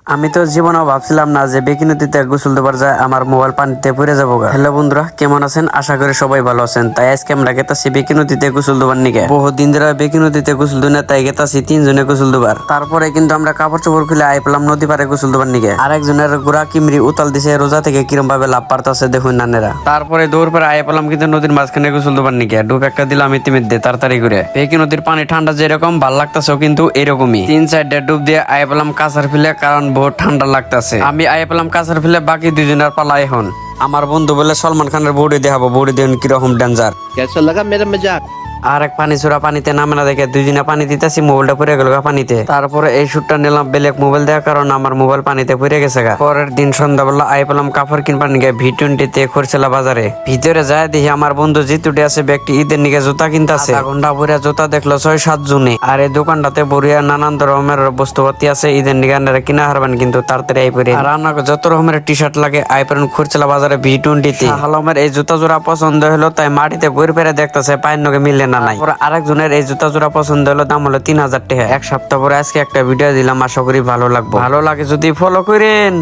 আমি তো জীবনেও ভাবছিলাম না যে বেকি নদীতে গোসল দেবার যায় আমার মোবাইল পানিতে পড়ে যাবো গা। হ্যালো বন্ধুরা, কেমন আছেন? আশা করি সবাই ভালো আছেন। তাই আজকে আমরা গেতাছি বেকি নদীতে গোসল দেবার নিকে। বহুত দিন ধরে বেকি নদীতে গোসল দিই না, তাই গেতাছি 3 জনে গোসল দেবার। তারপরে কিন্তু আমরা কাপড় চোপড় খুলে আই পেলাম নদী পারে গোসল দেবার নিকে। আরেকজনের গোড়া কিমরি উতাল দিছে রোজা থেকে কিরম ভাবে লাভ পারতাছে দেখুন নানেরা। তারপরে দৌড় পরে আই পেলাম কিন্তু নদীর মাঝখানে গোসল দেবার নিকে। ডুব একটা দিলাম ইতিমধ্যে তাড়াতাড়ি করে। বেকি নদীর পানি ঠান্ডা যেরকম ভাল লাগতাছে কিন্তু এরকমই। 3-4 ডুব দিয়ে আই পেলাম কাছার ফিলে, কারণ বহুত ঠান্ডা লাগতাছে। আমি আই পেলাম কাছার ফিলে, বাকি 2জনের পালা এখন। আমার বন্ধু বলে সলমান খানের বডি দেখাবো, বডি দেন কিরকম ডেঞ্জার। कैसा लगा मेरा मजाक। আর এক পানি ছোড়া পানিতে নামে না দেখে 2জনে পানি দিতেছি, মোবাইলটা পড়ে গেল পানিতে। তারপরে এই শুটটা নিলাম বেলেগ মোবাইল দেওয়ার কারণ আমার মোবাইল পানিতে পড়ে গেছে গা। পরের দিন সন্ধ্যাবেলা আই পেলাম কাপড় কিনবার নিকে V20 খরচেলা বাজারে। ভিতরে যায় দেখি আমার বন্ধু জিতুটে আছে, ব্যক্তি ঈদের নিকে জুতা কিনতেছে। আধা ঘন্টা ভরিয়া জুতা দেখলো 6-7 জনে। আর এই দোকানটাতে ভরিয়া নানান রকমের বস্তুপাতি আছে, ঈদের নিকে আপনারা কিনা হারবেন কিন্তু তাড়াতাড়ি আই পরে। আর আপনাকে যত রকমের টি শার্ট লাগে আই পেলেন খরচেলা বাজারে V20। হালমের এই জুতা জোড়া পছন্দ হলো, তাই মাটিতে ঘুরে ফেরে দেখতেছে পায়ের নগে মিলে না নাই। আরেকজনের এই জুতা জোড়া পছন্দ হলো, দাম হলো 3000 টাকা। এক সপ্তাহ পরে আজকে একটা ভিডিও দিলাম, আশা করি ভালো লাগবে। ভালো লাগে যদি ফলো করেন।